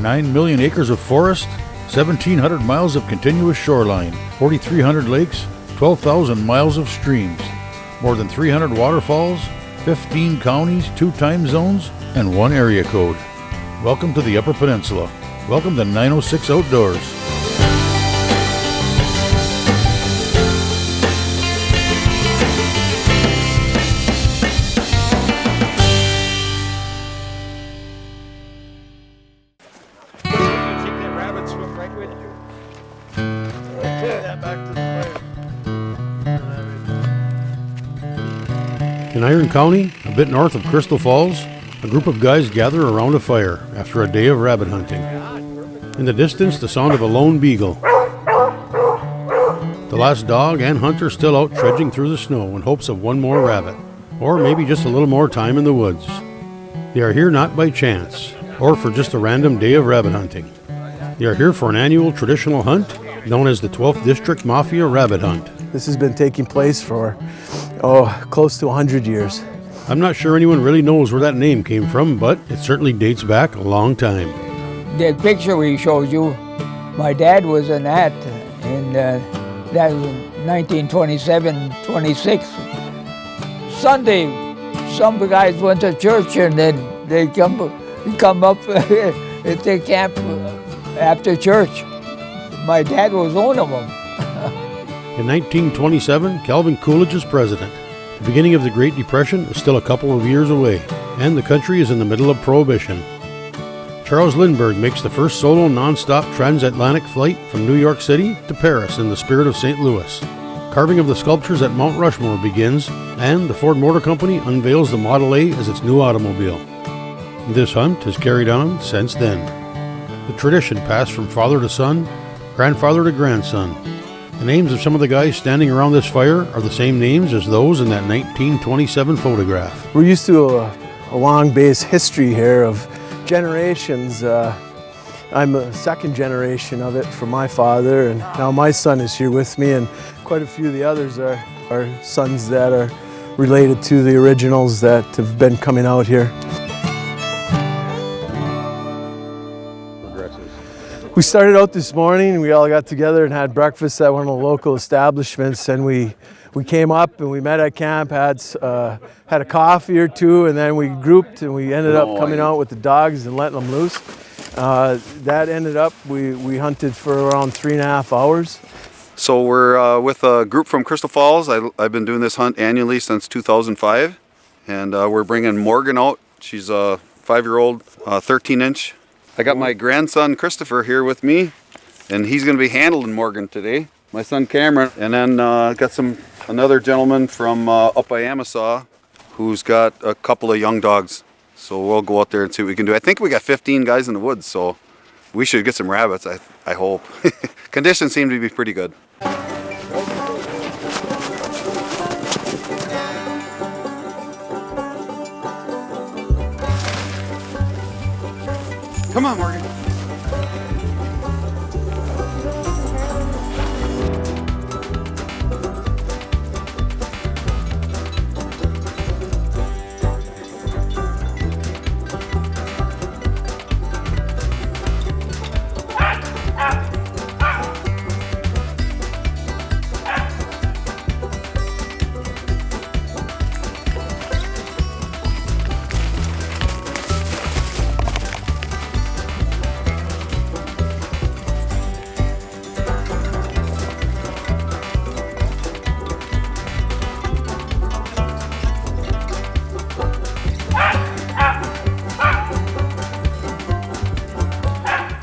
9 million acres of forest, 1,700 miles of continuous shoreline, 4,300 lakes, 12,000 miles of streams, more than 300 waterfalls, 15 counties, 2 time zones, and 1 area code. Welcome to the Upper Peninsula. Welcome to 906 Outdoors. In Iron County, a bit north of Crystal Falls, a group of guys gather around a fire after a day of rabbit hunting. In the distance, the sound of a lone beagle. The last dog and hunter still out trudging through the snow in hopes of one more rabbit, or maybe just a little more time in the woods. They are here not by chance, or for just a random day of rabbit hunting. They are here for an annual traditional hunt known as the 12th District Mafia Rabbit Hunt. This has been taking place for, close to 100 years. I'm not sure anyone really knows where that name came from, but it certainly dates back a long time. The picture we showed you, my dad was in that, and that was in 1927-26. Sunday, some guys went to church and then they come up at their camp after church. My dad was one of them. In 1927, Calvin Coolidge is president. The beginning of the Great Depression is still a couple of years away, and the country is in the middle of Prohibition. Charles Lindbergh makes the first solo non-stop transatlantic flight from New York City to Paris in the spirit of St. Louis. Carving of the sculptures at Mount Rushmore begins, and the Ford Motor Company unveils the Model A as its new automobile. This hunt has carried on since then. The tradition passed from father to son, grandfather to grandson. The names of some of the guys standing around this fire are the same names as those in that 1927 photograph. We're used to a long base history here of generations. I'm a second generation of it from my father, and now my son is here with me, and quite a few of the others are sons that are related to the originals that have been coming out here. We started out this morning, we all got together and had breakfast at one of the local establishments, and we came up and we met at camp, had a coffee or two, and then we grouped and we ended up coming out with the dogs and letting them loose. That ended up, we hunted for around 3.5 hours. So we're with a group from Crystal Falls. I've been doing this hunt annually since 2005, and we're bringing Morgan out. She's a 5-year-old, 13-inch. I got my grandson Christopher here with me, and he's going to be handling Morgan today. My son Cameron, and then got another gentleman from up by Amasa who's got a couple of young dogs. So we'll go out there and see what we can do. I think we got 15 guys in the woods, so we should get some rabbits, I hope. Conditions seem to be pretty good. Come on, Morgan.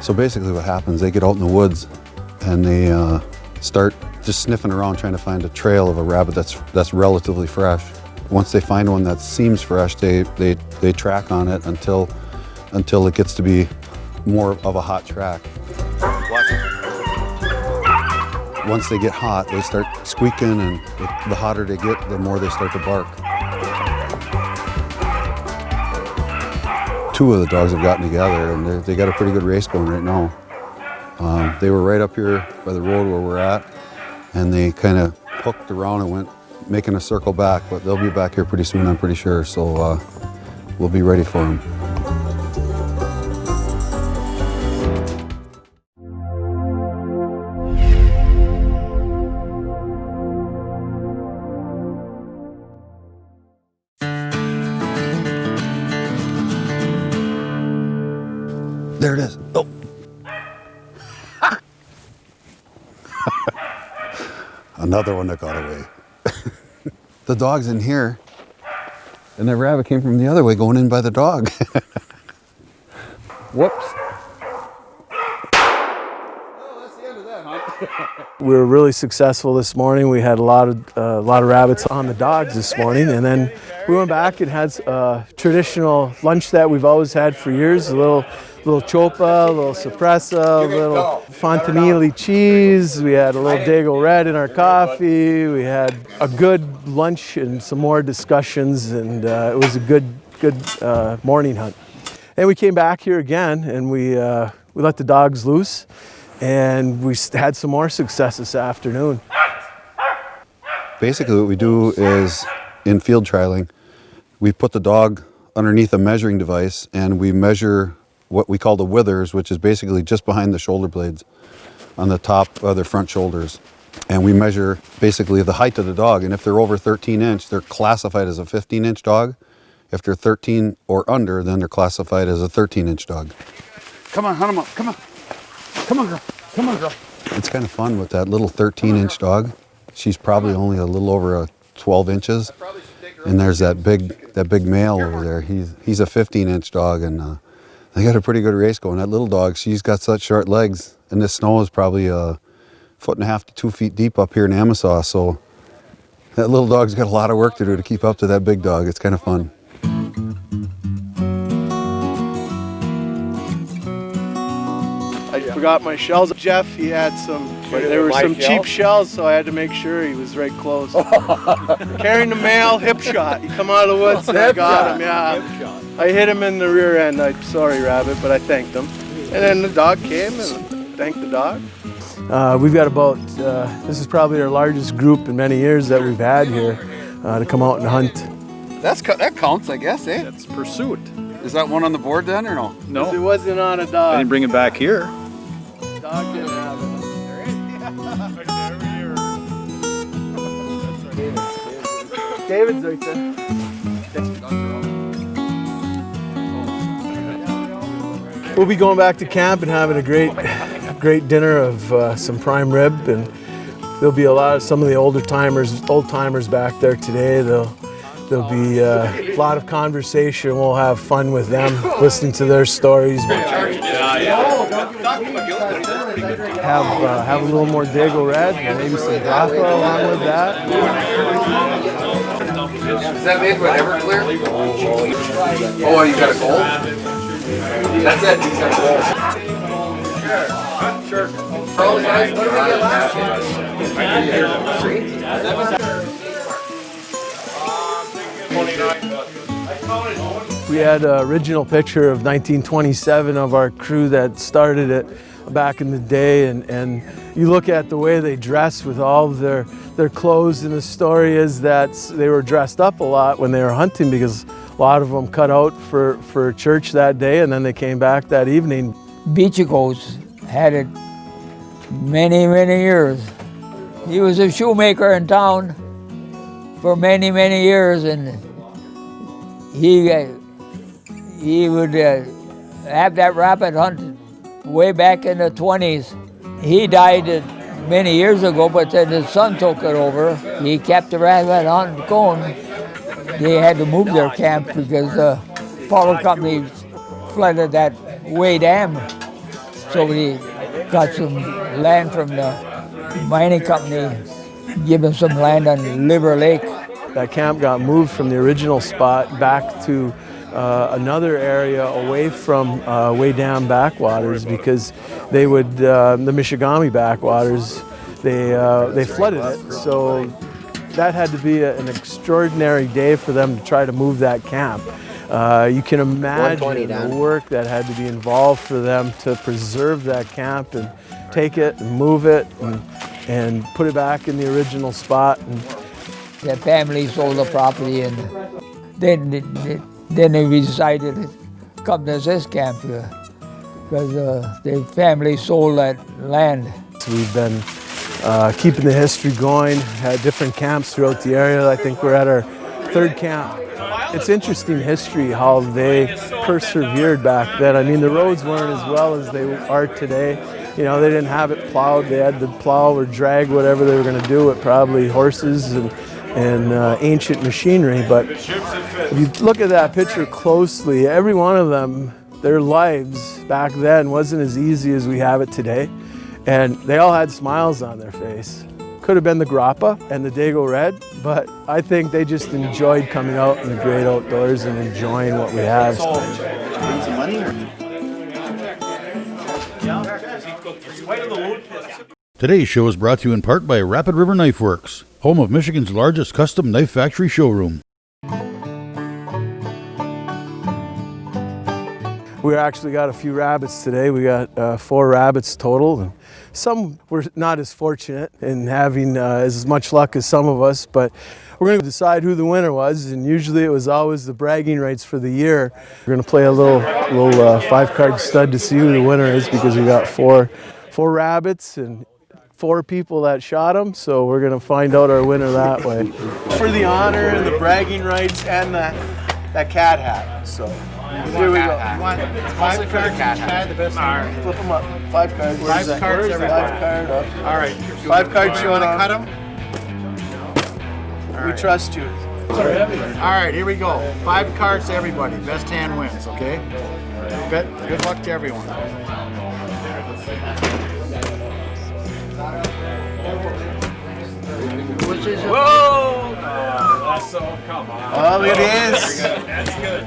So basically what happens, they get out in the woods and they start just sniffing around trying to find a trail of a rabbit that's relatively fresh. Once they find one that seems fresh, they track on it until it gets to be more of a hot track. Once they get hot, they start squeaking, and the hotter they get, the more they start to bark. 2 of the dogs have gotten together, and they got a pretty good race going right now. They were right up here by the road where we're at, and they kind of hooked around and went making a circle back, but they'll be back here pretty soon, I'm pretty sure, so we'll be ready for them. There it is. Oh. Another one that got away. The dog's in here, and that rabbit came from the other way, going in by the dog. Whoops. We were really successful this morning. We had a lot of rabbits on the dogs this morning, and then we went back and had a traditional lunch that we've always had for years. A little chopa, a little suppressa, a little fontanille cheese. We had a little Dago Red in our coffee. We had a good lunch and some more discussions, and it was a good morning hunt. And we came back here again, and we let the dogs loose, and we had some more success this afternoon. Basically what we do is, in field trialing, we put the dog underneath a measuring device, and we measure what we call the withers, which is basically just behind the shoulder blades on the top of their front shoulders. And we measure basically the height of the dog, and if they're over 13 inch, they're classified as a 15-inch dog. If they're 13 or under, then they're classified as a 13-inch dog. Come on, hunt them up, come on. Come on, girl, come on, girl. It's kind of fun with that little 13-inch dog. She's probably only a little over 12 inches. And there's that big male over there. He's a 15-inch dog, and they got a pretty good race going. That little dog, she's got such short legs, and this snow is probably 1.5 feet to 2 feet deep up here in Amasa, so that little dog's got a lot of work to do to keep up to that big dog. It's kind of fun. I forgot my shells. Jeff, he had some, there were some cheap shells, so I had to make sure he was right close. Carrying the mail, hip shot. He come out of the woods and I got him, yeah. I hit him in the rear end. I'm sorry, Rabbit, but I thanked him. And then the dog came and thanked the dog. We've got about, this is probably our largest group in many years that we've had here to come out and hunt. That counts, I guess, eh? That's pursuit. Is that one on the board then, or no? No. It wasn't on a I dog. didn't bring it back here. Dog didn't have it. David's right there. We'll be going back to camp and having a great dinner of some prime rib, and there'll be some of the old timers back there today. There'll be a lot of conversation. We'll have fun with them, listening to their stories. Have a little more Dago Red, and maybe some Grappa along with that. Is that made with Everclear? Oh, you got a gold? That's it, these are gold. Sure. What did we get last year? We had an original picture of 1927 of our crew that started it back in the day, and you look at the way they dress with all of their clothes, and the story is that they were dressed up a lot when they were hunting because a lot of them cut out for church that day, and then they came back that evening. Beachicos had it many years. He was a shoemaker in town for many years, and he would have that rabbit hunt way back in the 20s. He died many years ago, but then his son took it over. He kept the rabbit hunt going. They had to move their camp because the power company flooded that Way Dam. So we got some land from the mining company, give them some land on Liver Lake. That camp got moved from the original spot back to another area away from Way Dam backwaters because they would, the Michigami backwaters, they flooded it. So that had to be an extraordinary day for them to try to move that camp. You can imagine the work that had to be involved for them to preserve that camp and take it and move it and put it back in the original spot. And the family sold the property, and then they decided to come to this camp because the family sold that land. So we've been keeping the history going, had different camps throughout the area. I think we're at our third camp. It's interesting history how they persevered back then. I mean, the roads weren't as well as they are today. You know, they didn't have it plowed. They had to plow or drag whatever they were going to do with probably horses and ancient machinery. But if you look at that picture closely, every one of them, their lives back then wasn't as easy as we have it today. And they all had smiles on their face. Could have been the grappa and the Dago Red, but I think they just enjoyed coming out in the great outdoors and enjoying what we have. Today's show is brought to you in part by Rapid River Knife Works, home of Michigan's largest custom knife factory showroom. We actually got a few rabbits today. We got 4 rabbits total. And some were not as fortunate in having as much luck as some of us, but we're going to decide who the winner was, and usually it was always the bragging rights for the year. We're going to play a little 5-card stud to see who the winner is, because we got four rabbits and 4 people that shot them, so we're going to find out our winner that way. For the honor and the bragging rights and that cat hat. So here we go. 5 cards. Cat, the best. Right. Flip them up. 5 cards. 5 cards. 5 card up. All right. 5 cards. You want to cut them? We trust you. All right, here we go. 5 cards to everybody. Best hand wins, okay? Good luck to everyone. Whoa! That's so, come on. Oh, look at this. That's good.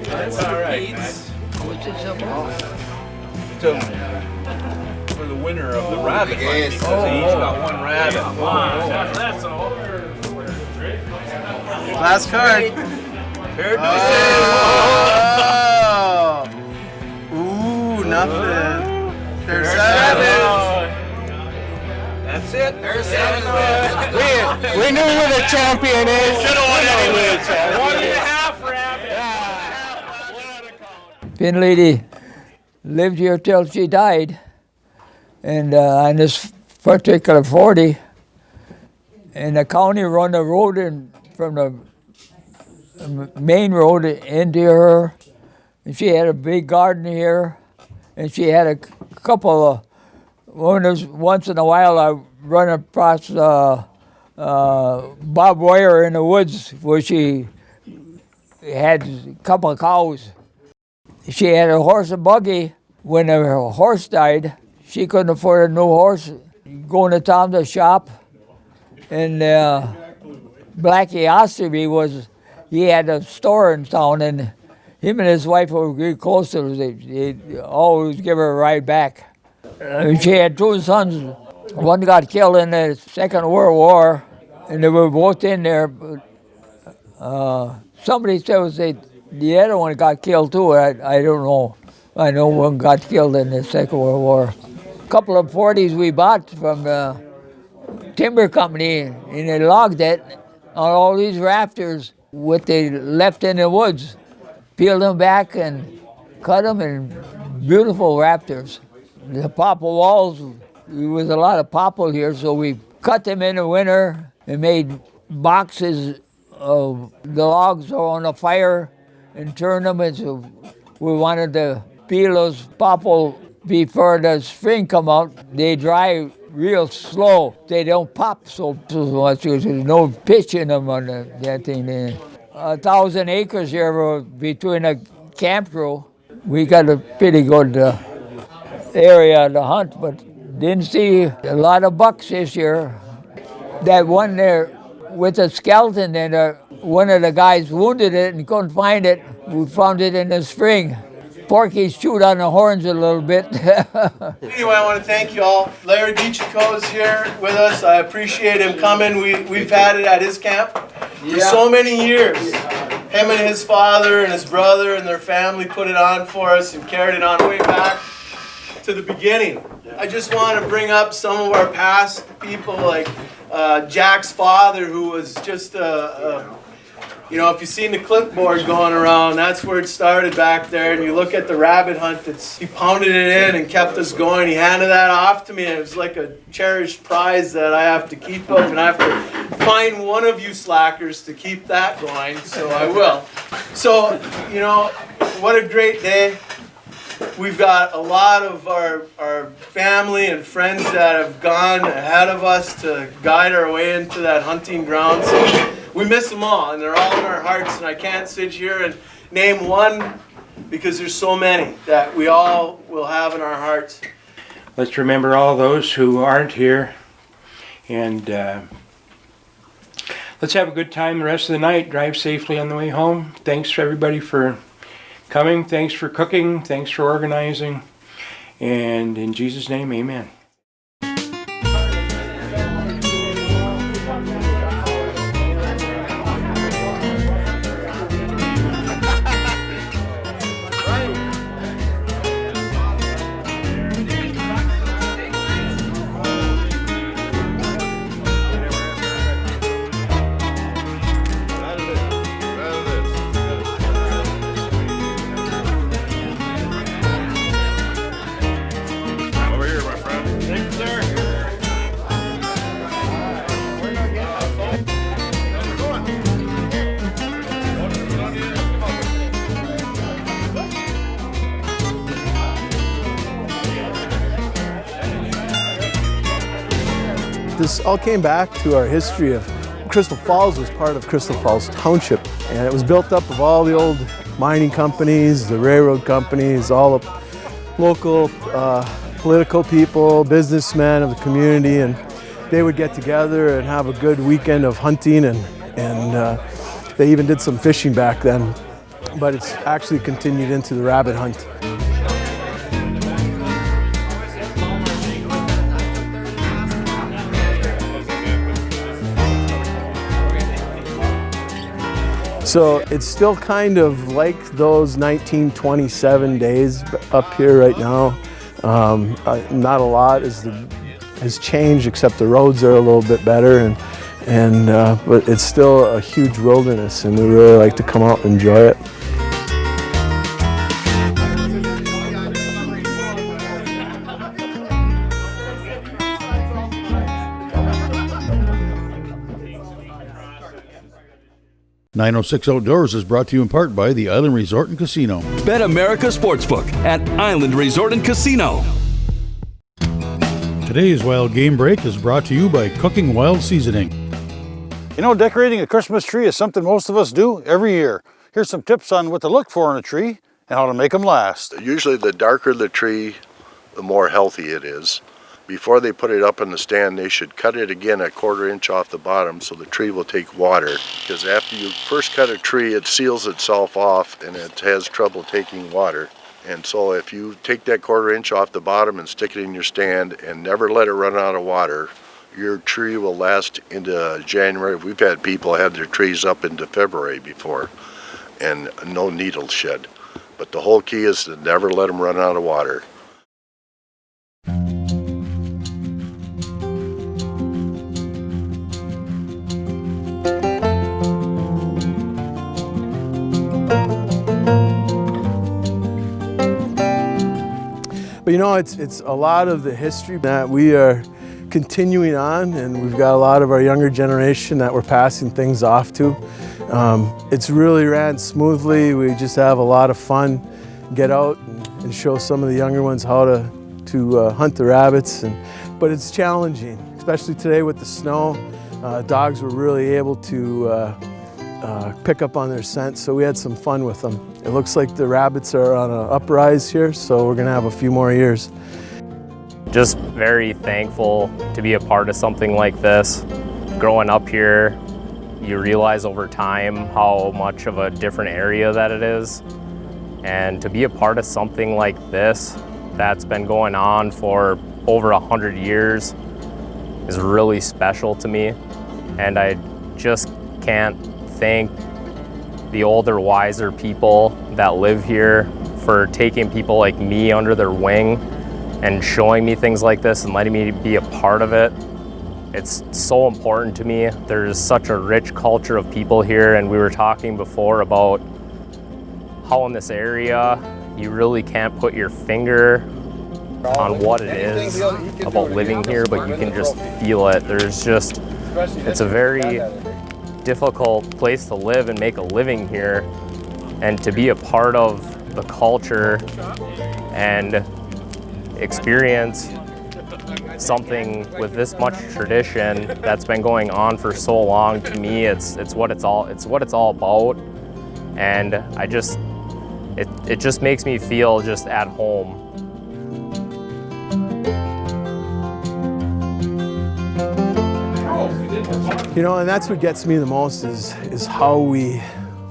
That's all right. What's this about? For the winner of the rabbit hunt, because they each got 1 rabbit. Wow, that's all. Last card. Oh. Ooh, nothing. There's 7. That's it. There's 7. We knew who the champion is. Should have won anyway. 1.5 rabbit. Pin lady lived here till she died, and on this particular 40, and the county run the road from the main road into her, and she had a big garden here, and she had a couple of, once in a while I run across barbed wire in the woods where she had a couple of cows. She had a horse and buggy. When her horse died, she couldn't afford a new horse. Going to town to shop, and Blackie Osterby he had a store in town, and him and his wife were very close to her. They'd always give her a ride back. She had 2 sons. One got killed in the Second World War, and they were both in there. But, somebody says the other one got killed too. I don't know. I know one got killed in the Second World War. A couple of 40s we bought from the timber company, and they logged it on all these rafters, what they left in the woods. Peeled them back and cut them, and beautiful rafters. The popple walls, there was a lot of popple here, so we cut them in the winter and made boxes of the logs on the fire and turned them into, we wanted to peel those popple before the spring come out. They dry real slow. They don't pop so much. There's no pitch in them on that thing. 1,000 acres here between a camp crew. We got a pretty good area to hunt, but didn't see a lot of bucks this year. That one there with the skeleton, and one of the guys wounded it and couldn't find it. We found it in the spring. Porky's chewed on the horns a little bit. Anyway, I want to thank you all. Larry Beachico is here with us. I appreciate him coming. We've had it at his camp for so many years. Him and his father and his brother and their family put it on for us and carried it on way back to the beginning. I just want to bring up some of our past people, like Jack's father, who was just You know, if you've seen the clipboard going around, that's where it started back there. And you look at the rabbit hunt, he pounded it in and kept us going. He handed that off to me, and it was like a cherished prize that I have to keep up. And I have to find one of you slackers to keep that going, so I will. So, you know, what a great day. We've got a lot of our family and friends that have gone ahead of us to guide our way into that hunting ground. So we miss them all, and they're all in our hearts, and I can't sit here and name one because there's so many that we all will have in our hearts. Let's remember all those who aren't here, and let's have a good time the rest of the night. Drive safely on the way home. Thanks to everybody for coming. Thanks for cooking. Thanks for organizing. And in Jesus' name, amen. This all came back to our history of Crystal Falls was part of Crystal Falls Township, and it was built up of all the old mining companies, the railroad companies, all the local political people, businessmen of the community, and they would get together and have a good weekend of hunting, and they even did some fishing back then, but it's actually continued into the rabbit hunt. So it's still kind of like those 1927 days up here right now. Not a lot has changed, except the roads are a little bit better, but it's still a huge wilderness, and we really like to come out and enjoy it. .906 Outdoors is brought to you in part by the Island Resort and Casino. Bet America Sportsbook at Island Resort and Casino. Today's Wild Game Break is brought to you by Cooking Wild Seasoning. You know, decorating a Christmas tree is something most of us do every year. Here's some tips on what to look for in a tree and how to make them last. Usually the darker the tree, the more healthy it is. Before they put it up in the stand, they should cut it again a 1/4 inch off the bottom so the tree will take water. Because after you first cut a tree, it seals itself off and it has trouble taking water. And so if you take that 1/4 inch off the bottom and stick it in your stand and never let it run out of water, your tree will last into January. We've had people have their trees up into February before and no needles shed. But the whole key is to never let them run out of water. But you know, it's a lot of the history that we are continuing on, and we've got a lot of our younger generation that we're passing things off to. It's really ran smoothly. We just have a lot of fun, get out and show some of the younger ones how to hunt the rabbits. But it's challenging, especially today with the snow. Dogs were really able to pick up on their scent, so we had some fun with them. It looks like the rabbits are on an uprise here, so we're gonna have a few more years. Just very thankful to be a part of something like this. Growing up here, you realize over time how much of a different area that it is. And to be a part of something like this that's been going on for over 100 years is really special to me. And I just can't thank the older, wiser people that live here for taking people like me under their wing and showing me things like this and letting me be a part of it. it's so important to me. There's such a rich culture of people here, and we were talking before about how in this area you really can't put your finger on what it is about living here, but you can just feel it. It's a very difficult place to live and make a living here, and to be a part of the culture and experience something with this much tradition that's been going on for so long. To me, it's what it's all about, and it just makes me feel just at home. You know, and that's what gets me the most is how we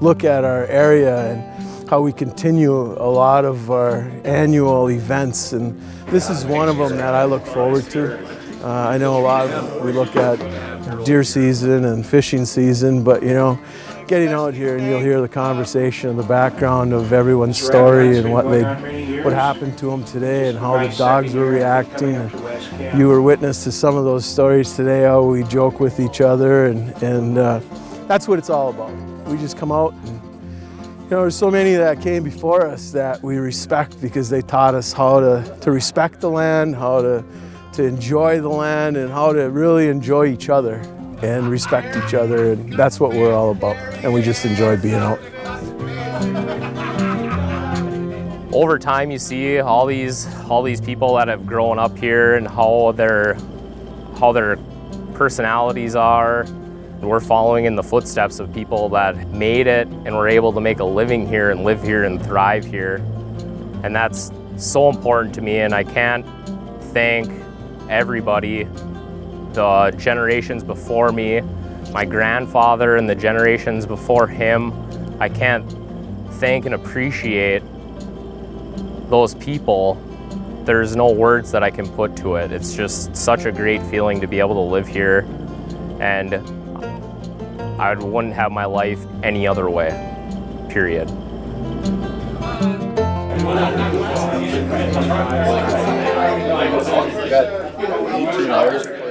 look at our area and how we continue a lot of our annual events, and this is one of them that I look forward to. I know a lot of we look at deer season and fishing season, but you know, getting out here and you'll hear the conversation in the background of everyone's story and what happened to them today and how the dogs were reacting. And you were witness to some of those stories today, how we joke with each other, and that's what it's all about. We just come out and, you know, there's so many that came before us that we respect because they taught us how to respect the land, how to enjoy the land, and how to really enjoy each other and respect each other, and that's what we're all about, and we just enjoy being out. Over time, you see all these people that have grown up here and how their personalities are. We're following in the footsteps of people that made it and were able to make a living here and live here and thrive here, and that's so important to me. And I can't thank everybody, the generations before me, my grandfather and the generations before him. I can't thank and appreciate those people. There's no words that I can put to it. It's just such a great feeling to be able to live here, and I wouldn't have my life any other way, period. Got 18 hours.